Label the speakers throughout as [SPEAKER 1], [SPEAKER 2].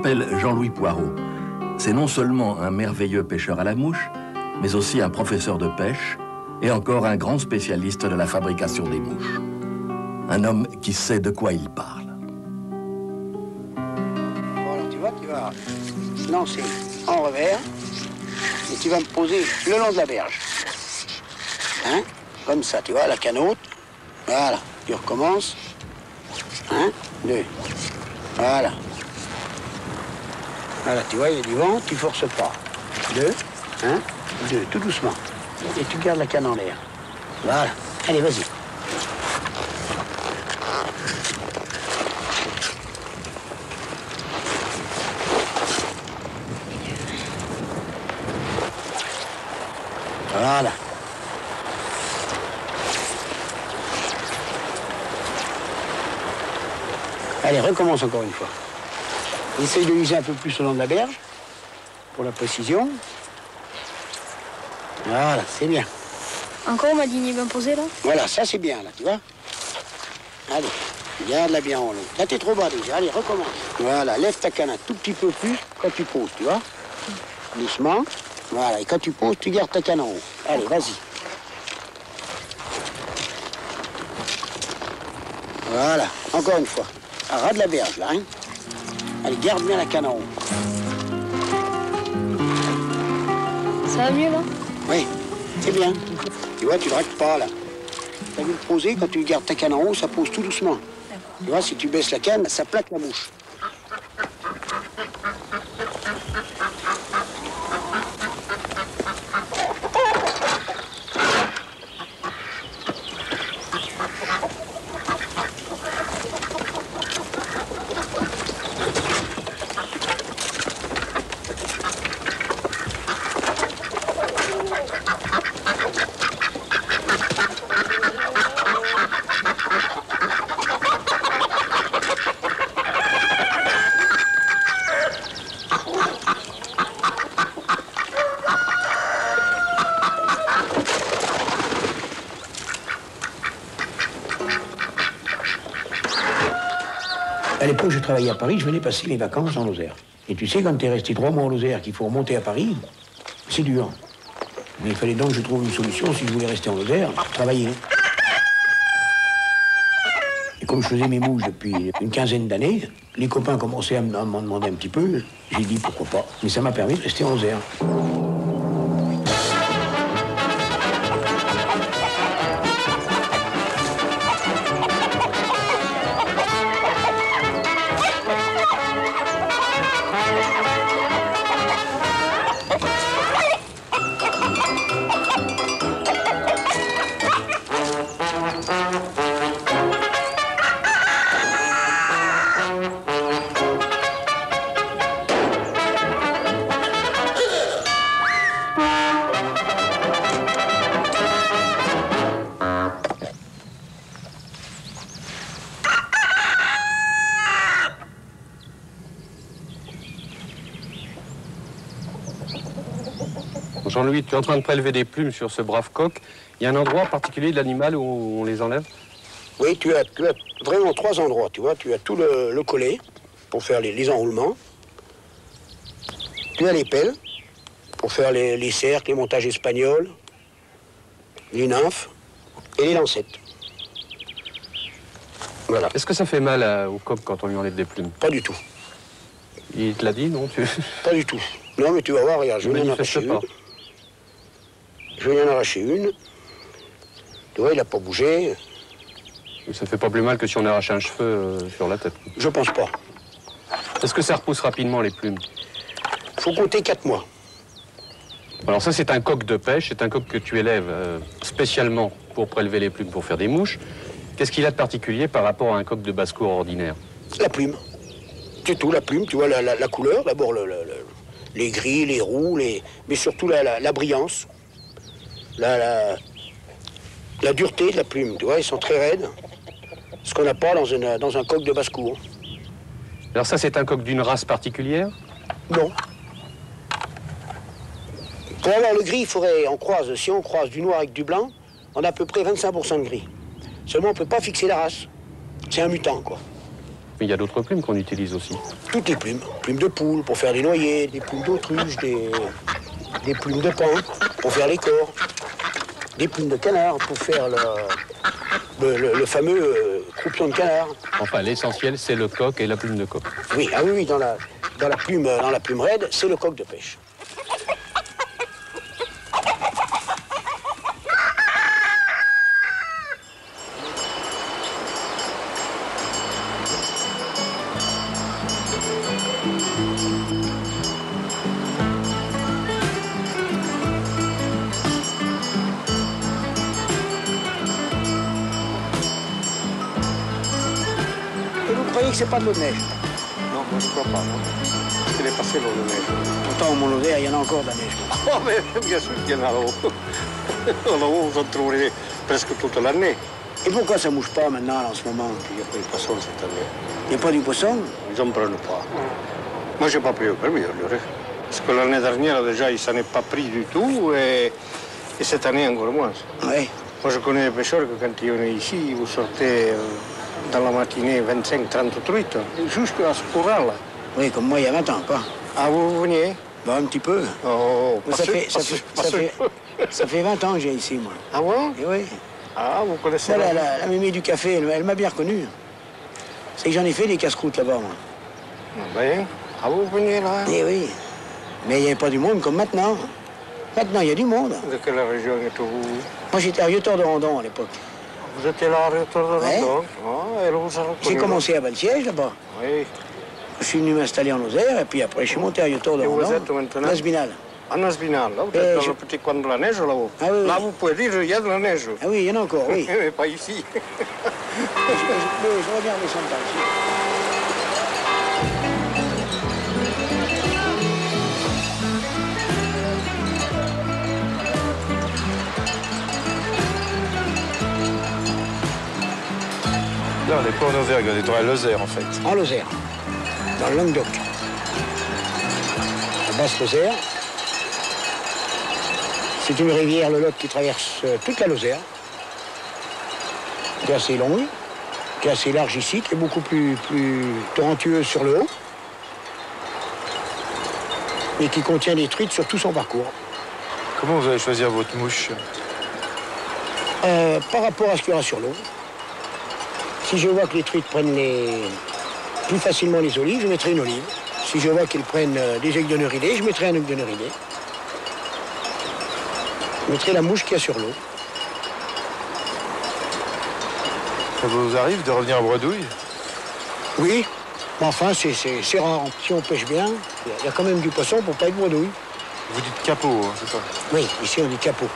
[SPEAKER 1] s'appelle Jean-Louis Poirot. C'est non seulement un merveilleux pêcheur à la mouche, mais aussi un professeur de pêche et encore un grand spécialiste de la fabrication des mouches. Un homme qui sait de quoi il parle.
[SPEAKER 2] Bon, alors tu vois, tu vas lancer en revers et tu vas me poser le long de la berge. Hein? Comme ça, tu vois, la canote. Voilà, tu recommences. 1, 2. Voilà. Voilà, tu vois, il y a du vent, tu forces pas. 2, 1, 2, tout doucement. Et tu gardes la canne en l'air. Voilà. Allez, vas-y. Voilà. Allez, recommence encore une fois. Essaye de viser un peu plus au long de la berge, pour la précision. Voilà, c'est bien.
[SPEAKER 3] Encore ma ligne est bien posée, là?
[SPEAKER 2] Voilà, ça c'est bien, là, tu vois. Allez, garde-la bien en haut. Là, t'es trop bas déjà. Allez, recommence. Voilà, lève ta canne un tout petit peu plus quand tu poses, tu vois. Doucement. Voilà, et quand tu poses, tu gardes ta canne en haut. Allez, vas-y. Voilà, encore une fois. À ras de la berge, là, hein. Allez, garde bien la canne en haut.
[SPEAKER 3] Ça va mieux, là?
[SPEAKER 2] Oui, c'est bien. Tu vois, tu dragues pas, là. T'as vu le poser, quand tu gardes ta canne en haut, ça pose tout doucement. Tu vois, si tu baisses la canne, ça plaque la bouche. À l'époque, je travaillais à Paris, je venais passer les vacances en Lozère. Et tu sais, quand tu es resté 3 mois en Lozère, qu'il faut remonter à Paris, c'est dur. Mais il fallait donc que je trouve une solution si je voulais rester en Lozère, travailler. Et comme je faisais mes mouches depuis une quinzaine d'années, les copains commençaient à m'en demander un petit peu. J'ai dit pourquoi pas. Mais ça m'a permis de rester en Lozère.
[SPEAKER 4] Jean-Louis, tu es en train de prélever des plumes sur ce brave coq. Il y a un endroit particulier de l'animal où on les enlève?
[SPEAKER 2] Oui, tu as vraiment 3 endroits, tu vois. Tu as tout le collet pour faire les enroulements. Tu as les pelles pour faire les cercles, les montages espagnols, les nymphes et les lancettes. Voilà.
[SPEAKER 4] Est-ce que ça fait mal au coq quand on lui enlève des plumes?
[SPEAKER 2] Pas du tout.
[SPEAKER 4] Il te l'a dit, non?
[SPEAKER 2] Pas du tout. Non, mais tu vas voir, regarde, je vais en arracher une. Je vais en arracher une. Tu vois, il n'a pas bougé.
[SPEAKER 4] Ça fait pas plus mal que si on arrache un cheveu sur la tête.
[SPEAKER 2] Je pense pas.
[SPEAKER 4] Est-ce que ça repousse rapidement, les plumes?
[SPEAKER 2] Faut compter 4 mois.
[SPEAKER 4] Alors ça, c'est un coq de pêche. C'est un coq que tu élèves spécialement pour prélever les plumes, pour faire des mouches. Qu'est-ce qu'il a de particulier par rapport à un coq de basse-cour ordinaire?
[SPEAKER 2] La plume. C'est tout, la plume. Tu vois, la couleur. D'abord, les gris, les roux, mais surtout la brillance. La dureté de la plume, tu vois, ils sont très raides. Ce qu'on n'a pas dans un coq de basse-cour.
[SPEAKER 4] Alors ça, c'est un coq d'une race particulière?
[SPEAKER 2] Non. Pour avoir le gris, si on croise du noir avec du blanc, on a à peu près 25% de gris. Seulement, on ne peut pas fixer la race. C'est un mutant, quoi.
[SPEAKER 4] Mais il y a d'autres plumes qu'on utilise aussi.
[SPEAKER 2] Toutes les plumes. Plumes de poule pour faire des noyers, des plumes d'autruche, des plumes de paon pour faire les corps, des plumes de canard pour faire le fameux croupion de canard.
[SPEAKER 4] Enfin, l'essentiel, c'est le coq et la plume de coq.
[SPEAKER 2] Oui, ah oui, dans la plume raide, c'est le coq de pêche. Et vous croyez que c'est pas de l'eau de neige?
[SPEAKER 5] Non, moi je crois pas. Parce qu'elle est passée l'eau de neige.
[SPEAKER 2] Pourtant, au Mont-Lodère, il y en a encore de la neige.
[SPEAKER 5] Oh, mais bien sûr qu'il y en a là-haut. Là-haut, vous en trouverez presque toute l'année.
[SPEAKER 2] Et pourquoi ça mouche pas maintenant, là, en ce moment?
[SPEAKER 5] Il n'y a pas de poisson cette année.
[SPEAKER 2] Il n'y a pas du poisson?
[SPEAKER 5] Ils n'en prennent pas. Moi, je n'ai pas pris le permis, alors. Parce que l'année dernière, déjà, il s'en est pas pris du tout. Et cette année, encore moins.
[SPEAKER 2] Oui.
[SPEAKER 5] Moi, je connais les pêcheurs que quand ils venaient ici, vous sortez dans la matinée 25-30 truites, jusqu'à ce courant-là.
[SPEAKER 2] Oui, comme moi, il y a 20 ans, pas.
[SPEAKER 5] Ah, vous veniez?
[SPEAKER 2] Bah, un petit peu.
[SPEAKER 5] Oh,
[SPEAKER 2] Ça fait 20 ans que j'ai ici, moi.
[SPEAKER 5] Ah bon?
[SPEAKER 2] Et oui.
[SPEAKER 5] Ah, vous connaissez
[SPEAKER 2] Moi, la mémé du café, elle m'a bien reconnu. C'est que j'en ai fait des casse-croûtes là-bas, moi.
[SPEAKER 5] Ben, ah, vous veniez là?
[SPEAKER 2] Eh oui. Mais il n'y avait pas du monde comme maintenant. Maintenant, il y a du monde.
[SPEAKER 5] De quelle région êtes-vous?
[SPEAKER 2] Moi, j'étais à Rieutort de Randon à l'époque.
[SPEAKER 5] Vous étiez là à Rieutort de
[SPEAKER 2] Ouais.
[SPEAKER 5] Randon? Ah, et là, vous avez reconnu,
[SPEAKER 2] J'ai
[SPEAKER 5] là?
[SPEAKER 2] commencé à Valsiège, là-bas.
[SPEAKER 5] Oui.
[SPEAKER 2] Je suis venu m'installer en Lozère, et puis après, je suis monté à Rieutort de
[SPEAKER 5] Et
[SPEAKER 2] Randon.
[SPEAKER 5] vous êtes maintenant?
[SPEAKER 2] Nasbinal.
[SPEAKER 5] En Asbinal, là, vous êtes dans le petit coin de la neige, là-haut.
[SPEAKER 2] Ah oui,
[SPEAKER 5] Là,
[SPEAKER 2] oui.
[SPEAKER 5] vous pouvez dire, il y a de la neige.
[SPEAKER 2] Ah oui, il y en a encore, oui.
[SPEAKER 5] Mais pas ici.
[SPEAKER 2] Je regarde les sondages.
[SPEAKER 6] Là, on n'est pas en Auvergne, on est dans la Lozère, en fait.
[SPEAKER 2] En Lozère, dans le Languedoc. La basse Lozère. C'est une rivière, le Lot, qui traverse toute la Lozère, qui est assez longue, qui est assez large ici, qui est beaucoup plus torrentueuse sur le haut, et qui contient des truites sur tout son parcours.
[SPEAKER 6] Comment vous allez choisir votre mouche?
[SPEAKER 2] Par rapport à ce qu'il y aura sur l'eau, si je vois que les truites prennent plus facilement les olives, je mettrai une olive. Si je vois qu'elles prennent des œufs de neuridés, je mettrai un œuf de neuridé. Je mettrai la mouche qu'il y a sur l'eau.
[SPEAKER 6] Ça vous arrive de revenir en bredouille?
[SPEAKER 2] Oui, mais enfin, c'est rare. Si on pêche bien, il y a quand même du poisson pour pas être bredouille.
[SPEAKER 6] Vous dites capot, hein, c'est ça?
[SPEAKER 2] Oui, ici on dit capot.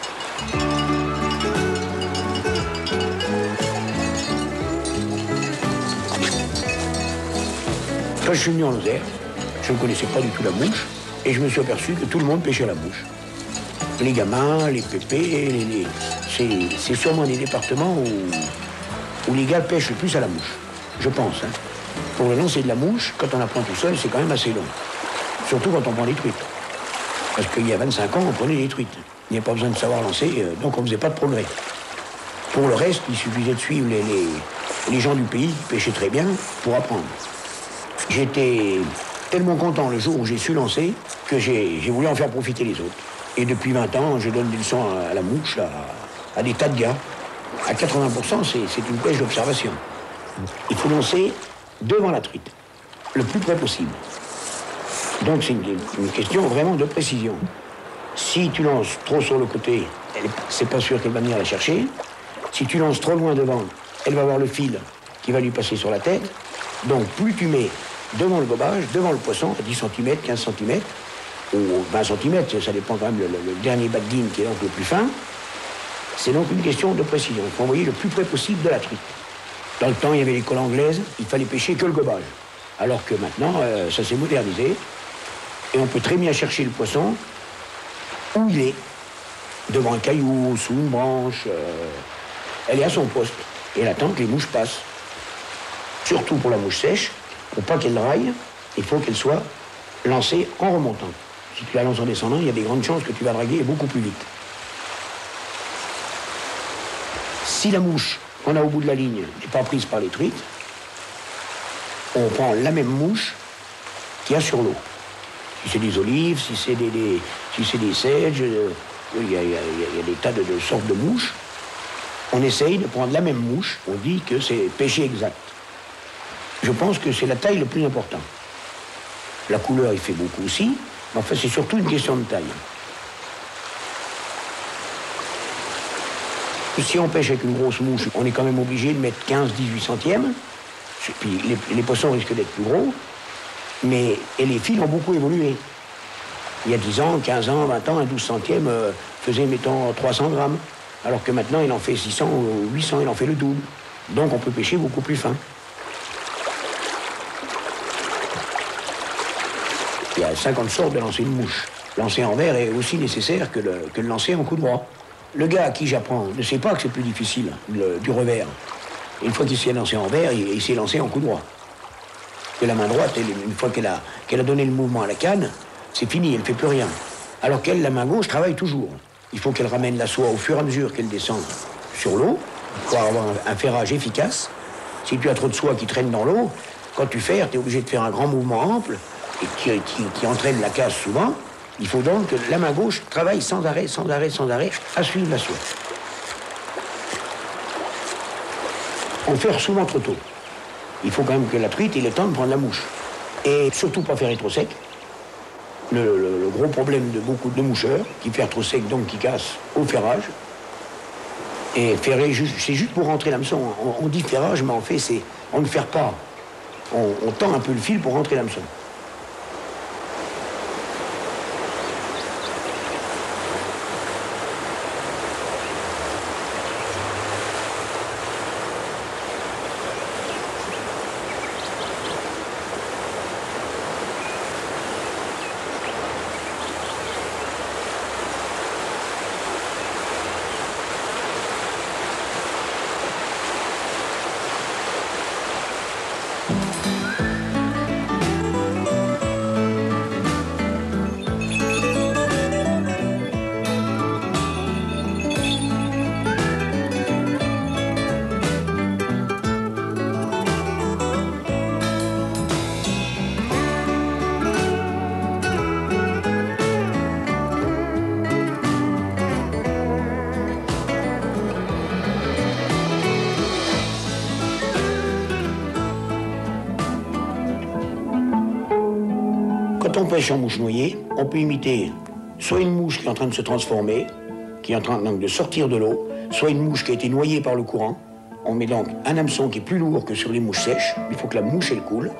[SPEAKER 2] Quand je suis venu en Lozère, je ne connaissais pas du tout la mouche, et je me suis aperçu que tout le monde pêchait la mouche. Les gamins, les pépés, c'est sûrement des départements où les gars pêchent le plus à la mouche, je pense. Hein. Pour le lancer de la mouche, quand on apprend tout seul, c'est quand même assez long. Surtout quand on prend des truites. Parce qu'il y a 25 ans, on prenait des truites. Il n'y avait pas besoin de savoir lancer, donc on ne faisait pas de progrès. Pour le reste, il suffisait de suivre les gens du pays qui pêchaient très bien pour apprendre. J'étais tellement content le jour où j'ai su lancer que j'ai voulu en faire profiter les autres. Et depuis 20 ans, je donne des leçons à la mouche, à des tas de gars. À 80%, c'est une pêche d'observation. Il faut lancer devant la truite, le plus près possible. Donc c'est une question vraiment de précision. Si tu lances trop sur le côté, c'est pas sûr qu'elle va venir la chercher. Si tu lances trop loin devant, elle va avoir le fil qui va lui passer sur la tête. Donc plus tu mets devant le gobage, devant le poisson, à 10 cm, 15 cm, ou 20 cm, ça dépend quand même le dernier bas de ligne qui est donc le plus fin. C'est donc une question de précision. Il faut envoyer le plus près possible de la truite. Dans le temps, il y avait l'école anglaise, il fallait pêcher que le gobage. Alors que maintenant, ça s'est modernisé. Et on peut très bien chercher le poisson où il est. Devant un caillou, sous une branche. Elle est à son poste. Et elle attend que les mouches passent. Surtout pour la mouche sèche, pour pas qu'elle raille, il faut qu'elle soit lancée en remontant. Si tu la lances en descendant, il y a des grandes chances que tu vas draguer beaucoup plus vite. Si la mouche qu'on a au bout de la ligne n'est pas prise par les truites, on prend la même mouche qu'il y a sur l'eau. Si c'est des olives, si c'est des seiges, il y a des tas de sortes de mouches. On essaye de prendre la même mouche, on dit que c'est pêché exact. Je pense que c'est la taille le plus important. La couleur, il fait beaucoup aussi, mais enfin, c'est surtout une question de taille. Si on pêche avec une grosse mouche, on est quand même obligé de mettre 15-18 centièmes. Puis les poissons risquent d'être plus gros. Et les fils ont beaucoup évolué. Il y a 10 ans, 15 ans, 20 ans, un 12 centièmes faisait, mettons, 300 grammes. Alors que maintenant, il en fait 600 ou 800, il en fait le double. Donc on peut pêcher beaucoup plus fin. Il y a 50 sortes de lancer de mouche. Lancer en verre est aussi nécessaire que le lancer en coup droit. Le gars à qui j'apprends ne sait pas que c'est plus difficile, du revers. Une fois qu'il s'est lancé en verre, il s'est lancé en coup droit. Que la main droite, une fois qu'elle a donné le mouvement à la canne, c'est fini, elle ne fait plus rien. Alors qu'elle, la main gauche, travaille toujours. Il faut qu'elle ramène la soie au fur et à mesure qu'elle descend sur l'eau, pour avoir un ferrage efficace. Si tu as trop de soie qui traîne dans l'eau, quand tu ferres, tu es obligé de faire un grand mouvement ample et qui entraîne la casse souvent. Il faut donc que la main gauche travaille sans arrêt, sans arrêt, sans arrêt, à suivre la soie. On ferre souvent trop tôt. Il faut quand même que la truite ait le temps de prendre la mouche. Et surtout pas ferrer trop sec. Le gros problème de beaucoup de moucheurs, qui ferrent trop sec, donc qui cassent au ferrage. Et ferrer, c'est juste pour rentrer l'hameçon. On dit ferrage, mais en fait, on ne ferre pas. On tend un peu le fil pour rentrer l'hameçon. Quand on pêche en mouche noyée, on peut imiter soit une mouche qui est en train de se transformer, qui est en train donc de sortir de l'eau, soit une mouche qui a été noyée par le courant. On met donc un hameçon qui est plus lourd que sur les mouches sèches. Il faut que la mouche, elle coule.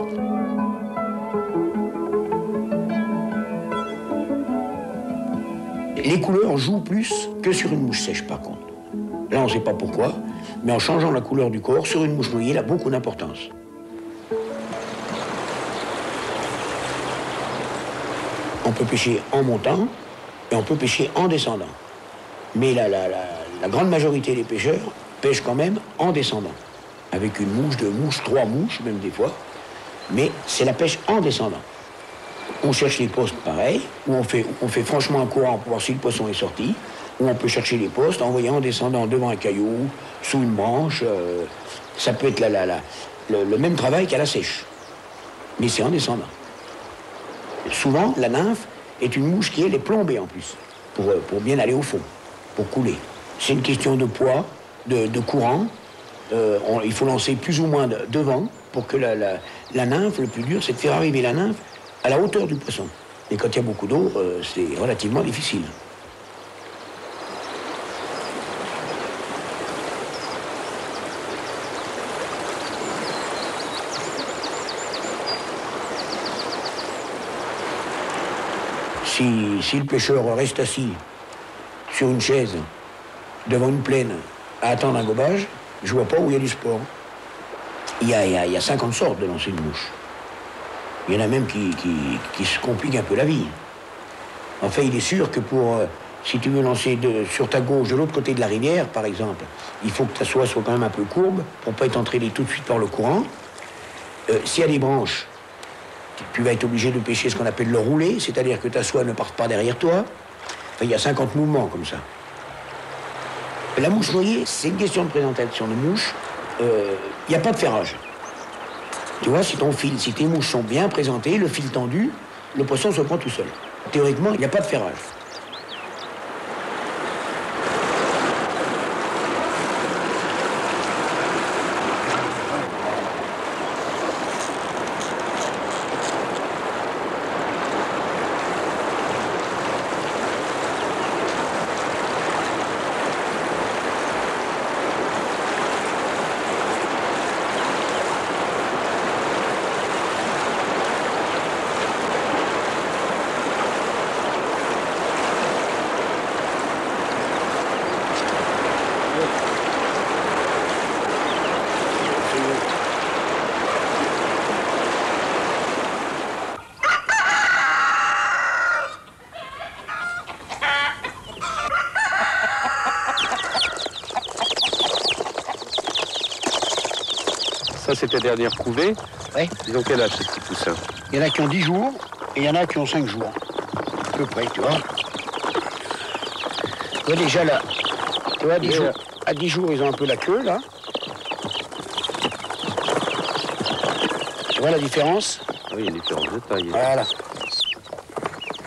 [SPEAKER 2] Les couleurs jouent plus que sur une mouche sèche, par contre. Là, on ne sait pas pourquoi, mais en changeant la couleur du corps, sur une mouche noyée, elle a beaucoup d'importance. On peut pêcher en montant et on peut pêcher en descendant. Mais la grande majorité des pêcheurs pêchent quand même en descendant. Avec une mouche, deux mouches, trois mouches, même des fois. Mais c'est la pêche en descendant. On cherche les postes pareil, où on fait franchement un courant pour voir si le poisson est sorti, ou on peut chercher les postes en voyant en descendant devant un caillou, sous une branche. Ça peut être le même travail qu'à la sèche. Mais c'est en descendant. Souvent, la nymphe est une mouche qui, elle, est plombée en plus, pour bien aller au fond, pour couler. C'est une question de poids, de courant. Il faut lancer plus ou moins devant pour que la nymphe, le plus dur, c'est de faire arriver la nymphe à la hauteur du poisson. Et quand il y a beaucoup d'eau, c'est relativement difficile. Si le pêcheur reste assis sur une chaise, devant une plaine, à attendre un gobage, je ne vois pas où il y a du sport. Il y a 50 sortes de lancer de mouche. Il y en a même qui se compliquent un peu la vie. Enfin, il est sûr que si tu veux lancer sur ta gauche, de l'autre côté de la rivière, par exemple, il faut que ta soie soit quand même un peu courbe pour ne pas être entraîné tout de suite par le courant. S'il y a des branches, tu vas être obligé de pêcher ce qu'on appelle le roulé, c'est-à-dire que ta soie ne parte pas derrière toi. Enfin, il y a 50 mouvements comme ça. La mouche noyée, c'est une question de présentation de mouche. Il n'y a pas de ferrage. Tu vois, si ton fil, si tes mouches sont bien présentées, le fil tendu, le poisson se prend tout seul. Théoriquement, il n'y a pas de ferrage.
[SPEAKER 4] Ça, c'est tes dernières couvées.
[SPEAKER 2] Oui.
[SPEAKER 4] Ils ont quel âge, ces petits poussins?
[SPEAKER 2] Il y en a qui ont 10 jours et il y en a qui ont 5 jours. À peu près, tu vois. Tu vois déjà là. Tu vois, à 10 jours, ils ont un peu la queue, là. Tu vois la différence?
[SPEAKER 4] Oui, il y a une différence de taille.
[SPEAKER 2] Voilà.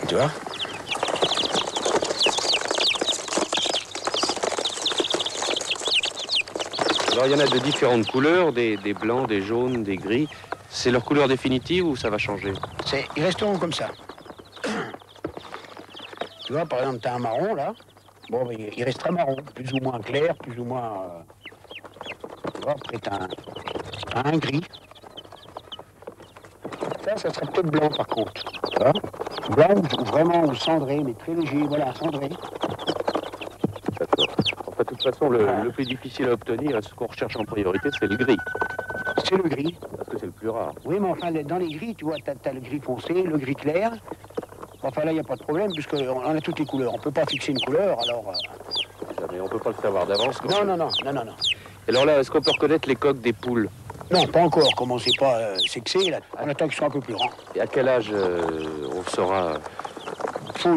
[SPEAKER 2] Tu vois?
[SPEAKER 4] Alors, il y en a de différentes couleurs, des blancs, des jaunes, des gris. C'est leur couleur définitive ou ça va changer?
[SPEAKER 2] Ils resteront comme ça. Tu vois, par exemple, tu as un marron, là. Bon, mais il restera marron, plus ou moins clair, plus ou moins... Tu vois, après, tu as un gris. Ça serait peut-être blanc, par contre. Tu vois? Blanc ou vraiment ou cendré, mais très léger, voilà, cendré.
[SPEAKER 4] D'accord. Enfin, de toute façon, le plus difficile à obtenir, ce qu'on recherche en priorité, c'est le gris.
[SPEAKER 2] C'est le gris.
[SPEAKER 4] Parce que c'est le plus rare.
[SPEAKER 2] Oui, mais enfin, dans les gris, tu vois, tu as le gris foncé, le gris clair. Enfin, là, il n'y a pas de problème, puisqu'on a toutes les couleurs. On ne peut pas fixer une couleur, alors...
[SPEAKER 4] Mais on ne peut pas le savoir d'avance.
[SPEAKER 2] Non.
[SPEAKER 4] Et alors là, est-ce qu'on peut reconnaître les coques des poules?
[SPEAKER 2] Non, pas encore, comme on ne sait pas sexer, là. On attend qu'ils soient un peu plus grands.
[SPEAKER 4] Et à quel âge on saura?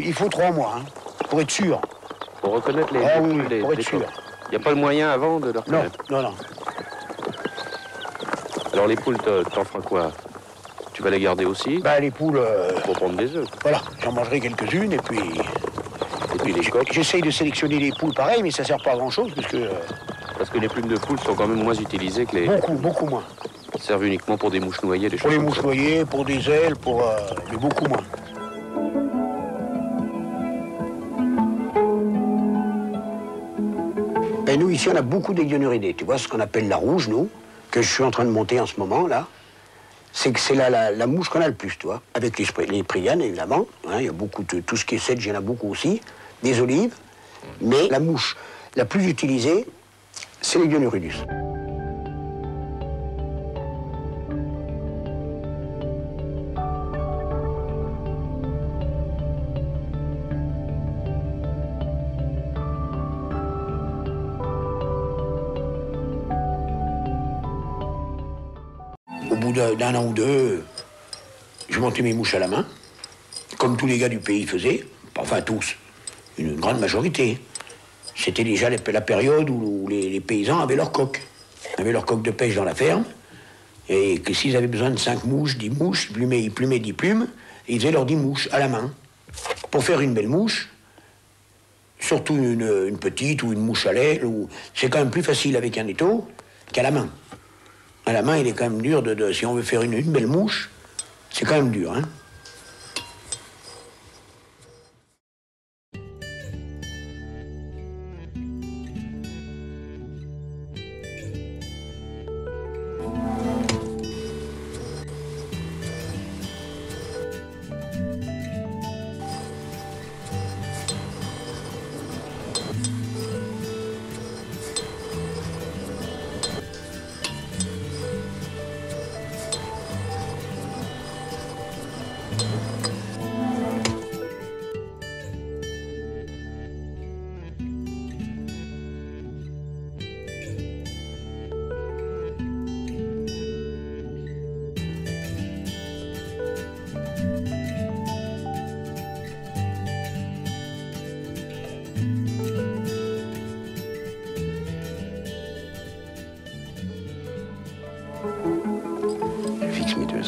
[SPEAKER 2] Il faut 3 mois, hein, pour être sûr.
[SPEAKER 4] Pour reconnaître les
[SPEAKER 2] Ah
[SPEAKER 4] poules,
[SPEAKER 2] oui, pour être
[SPEAKER 4] les
[SPEAKER 2] sûr.
[SPEAKER 4] coques. Il n'y a pas le moyen avant de leur
[SPEAKER 2] Non,
[SPEAKER 4] reconnaître?
[SPEAKER 2] non.
[SPEAKER 4] Alors les poules, t'en feras quoi? Tu vas les garder aussi?
[SPEAKER 2] Bah, les poules...
[SPEAKER 4] Pour prendre des œufs.
[SPEAKER 2] Voilà, j'en mangerai quelques-unes, et puis
[SPEAKER 4] les coques?
[SPEAKER 2] j'essaye de sélectionner les poules pareil, mais ça ne sert pas à grand-chose, puisque...
[SPEAKER 4] Parce que les plumes de poules sont quand même moins utilisées que les...
[SPEAKER 2] Beaucoup moins.
[SPEAKER 4] Elles servent uniquement pour des mouches noyées, des
[SPEAKER 2] Pour
[SPEAKER 4] choses
[SPEAKER 2] les
[SPEAKER 4] comme
[SPEAKER 2] mouches
[SPEAKER 4] ça.
[SPEAKER 2] noyées, pour des ailes, mais beaucoup moins. Et nous, ici, on a beaucoup d'aiguillonnuridés. Tu vois, ce qu'on appelle la rouge, nous, que je suis en train de monter en ce moment, là, c'est que c'est la mouche qu'on a le plus, tu vois. Avec les prianes, évidemment. Hein, il y a beaucoup de... Tout ce qui est sedge, il y en a beaucoup aussi. Des olives. Mais la mouche la plus utilisée, c'est l'aiguillonnurudus. Au bout d'un an ou deux, je montais mes mouches à la main, comme tous les gars du pays faisaient, enfin tous, une grande majorité. C'était déjà la période où les paysans avaient leurs coques. Ils avaient leurs coques de pêche dans la ferme, et que s'ils avaient besoin de 5 mouches, 10 mouches, ils plumaient 10 plumes, et ils faisaient leurs 10 mouches à la main. Pour faire une belle mouche, surtout une petite ou une mouche à lait, c'est quand même plus facile avec un étau qu'à la main. À la main, il est quand même dur si on veut faire une belle mouche, c'est quand même dur, hein.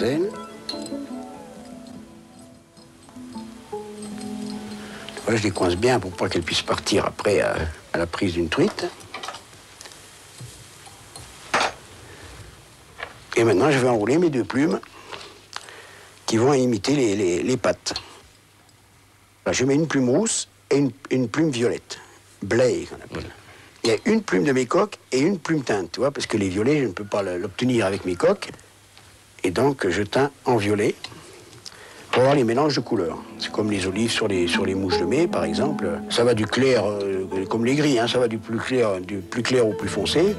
[SPEAKER 2] ailes. Voilà, je les coince bien pour pas qu'elles puissent partir après à la prise d'une truite. Et maintenant, je vais enrouler mes 2 plumes qui vont imiter les pattes. Là, je mets une plume rousse et une plume violette, blé qu'on appelle. Il y a une plume de mes coques et une plume teinte, tu vois, parce que les violets, je ne peux pas l'obtenir avec mes coques. Et donc, je teins en violet pour avoir les mélanges de couleurs. C'est comme les olives sur les mouches de mai, par exemple. Ça va du clair, comme les gris, hein, ça va du plus clair au plus foncé.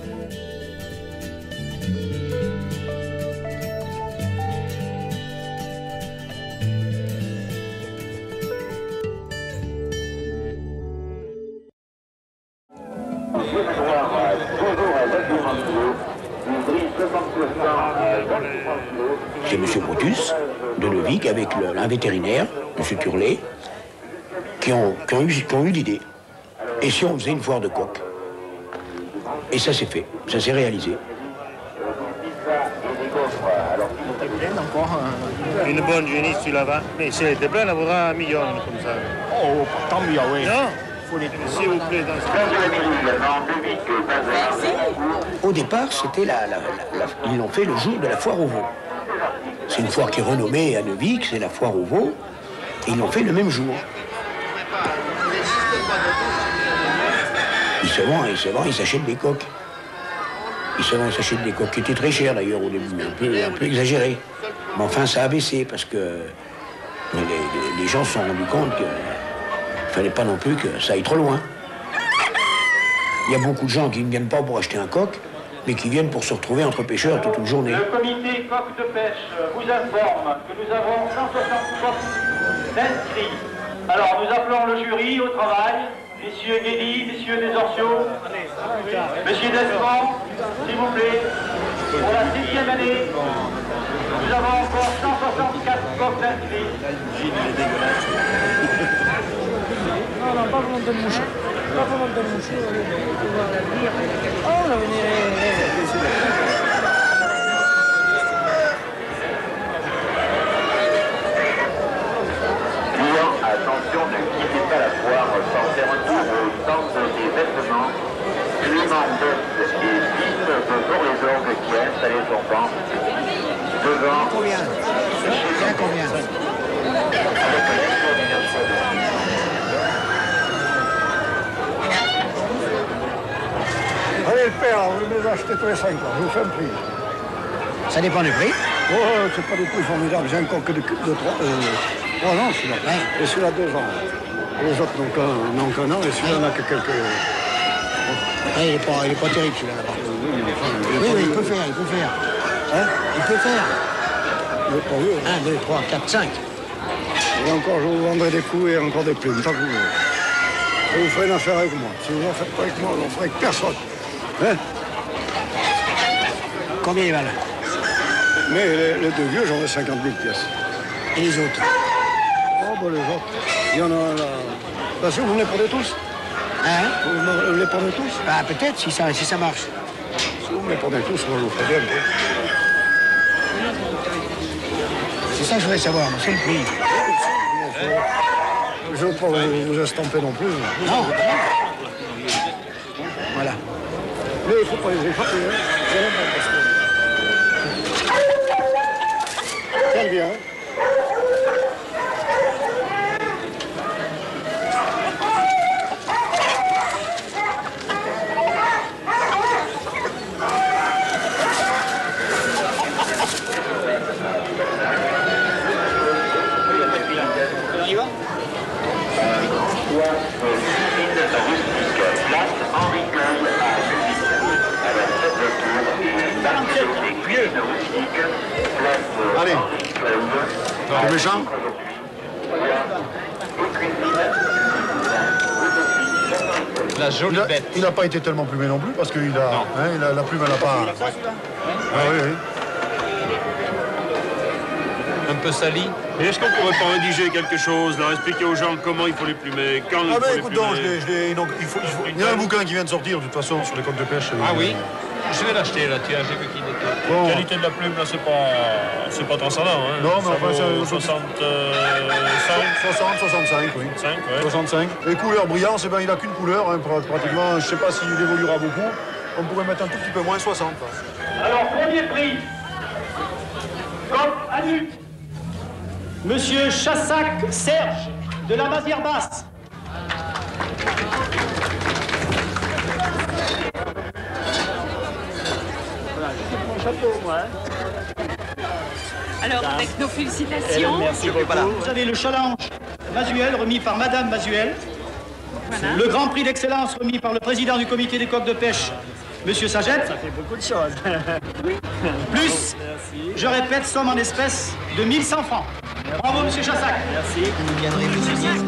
[SPEAKER 2] C'est M. Brutus de Levic avec un vétérinaire, M. Turlet, qui ont eu l'idée. Et si on faisait une foire de coqs? Et ça s'est fait, ça s'est réalisé.
[SPEAKER 5] Une bonne génisse, tu la vends. Mais si elle était pleine, elle vaudra 1 million comme ça.
[SPEAKER 2] Oh, tant mieux, oui.
[SPEAKER 5] Non? S'il vous plaît, dans ce
[SPEAKER 2] Au départ, c'était ils l'ont fait le jour de la foire aux veaux. C'est une foire qui est renommée à Neuvic, c'est la foire aux veaux. Et ils l'ont fait le même jour. Ils se vendent, ils s'achètent des coques. Ils s'achètent des coques qui étaient très chères d'ailleurs au début, un peu exagérées. Mais enfin, ça a baissé parce que les gens se sont rendus compte qu'il ne fallait pas non plus que ça aille trop loin. Il y a beaucoup de gens qui ne viennent pas pour acheter un coq, mais qui viennent pour se retrouver entre pêcheurs toute une journée.
[SPEAKER 7] Le comité coq de pêche vous informe que nous avons 160 coqs d'inscrits. Alors nous appelons le jury au travail. Messieurs Guédy, messieurs Desorcio, monsieur Desmond, s'il vous plaît. Pour la 6e année, nous avons encore 164 coqs d'inscrits.
[SPEAKER 8] Non, non, pas volonté de moucher. Pas volonté de moucher, on va pouvoir la dire. Oh, on va venir.
[SPEAKER 7] Attention, ne quittez pas la foire sans faire un tour au centre des vêtements. Clément Best et fils de Bourg-les-Orgues qui a installé son banc devant.
[SPEAKER 2] Combien? C'est combien?
[SPEAKER 5] Allez, le père, vous les achetez tous les 5 ans, je vous fais un prix.
[SPEAKER 2] Ça dépend du prix.
[SPEAKER 5] Oh, c'est pas des prix formidables, j'ai un coq de 3 ans, celui-là.
[SPEAKER 2] Ouais.
[SPEAKER 5] Et celui-là 2 ans. Et les autres n'ont qu'un an, et celui-là n'a que quelques...
[SPEAKER 2] Ouais, il est pas terrible celui-là là-bas. Oui, il peut faire.
[SPEAKER 5] Hein?
[SPEAKER 2] Il peut faire.
[SPEAKER 5] Il est pas vieux.
[SPEAKER 2] 1, 2, 3, 4, 5.
[SPEAKER 5] Et encore, je vous vendrai des coups et encore des plumes, tant que vous voulez. Et vous ferez une affaire avec moi. Si vous n'en faites pas avec moi, on n'en fera avec personne. Hein?
[SPEAKER 2] Combien ils valent?
[SPEAKER 5] Mais les 2 vieux, j'en ai 50 000 pièces.
[SPEAKER 2] Et les autres?
[SPEAKER 5] Oh, ben les autres, il y en a là. Parce que vous me les prenez tous?
[SPEAKER 2] Hein?
[SPEAKER 5] Vous me les prenez tous?
[SPEAKER 2] Bah peut-être, si ça marche.
[SPEAKER 5] Si vous me les prenez tous, moi je vous ferai bien.
[SPEAKER 2] C'est ça que je voudrais savoir, c'est le prix.
[SPEAKER 5] Je ne veux pas vous estamper non plus.
[SPEAKER 2] Non. Voilà.
[SPEAKER 5] Mais il ne faut pas les échapper. Très bien. Allez, t'es méchant?
[SPEAKER 4] La jolie bête.
[SPEAKER 5] Il n'a pas été tellement plumé non plus parce que la plume, elle n'a pas... Ah oui.
[SPEAKER 4] Un peu sali.
[SPEAKER 9] Et est-ce qu'on pourrait pas rédiger quelque chose, leur expliquer aux gens comment il faut les plumer, quand il faut les
[SPEAKER 5] écoute
[SPEAKER 9] plumer?
[SPEAKER 5] donc, il y a un bouquin qui vient de sortir de toute façon sur les coques de pêche.
[SPEAKER 4] Ah oui, je vais l'acheter là, tiens, j'ai vu qu'il était.
[SPEAKER 9] La qualité de la plume, là, c'est pas transcendant. Hein.
[SPEAKER 10] Non, mais enfin,
[SPEAKER 9] ça vaut
[SPEAKER 10] 65. 65, oui.
[SPEAKER 9] 5, ouais.
[SPEAKER 10] 65. Et couleur brillance, eh ben, il n'a qu'une couleur, hein, pratiquement. Je ne sais pas s'il évoluera beaucoup. On pourrait mettre un tout petit peu moins, 60.
[SPEAKER 7] Alors, premier prix. Coq à nu. Monsieur Chassac Serge, de la Mazière Basse. Voilà, je fais mon chapeau, moi.
[SPEAKER 11] Alors, avec nos félicitations.
[SPEAKER 7] Merci beaucoup. Vous avez le challenge Masuel, remis par Madame Masuel. Voilà. Le grand prix d'excellence remis par le président du comité des coqs de pêche, Monsieur Sagette. Ça fait beaucoup de choses. Plus, je répète, somme en espèces de 1100 francs. Bravo, Monsieur Chassac. Merci. Vous viendrez, Monsieur.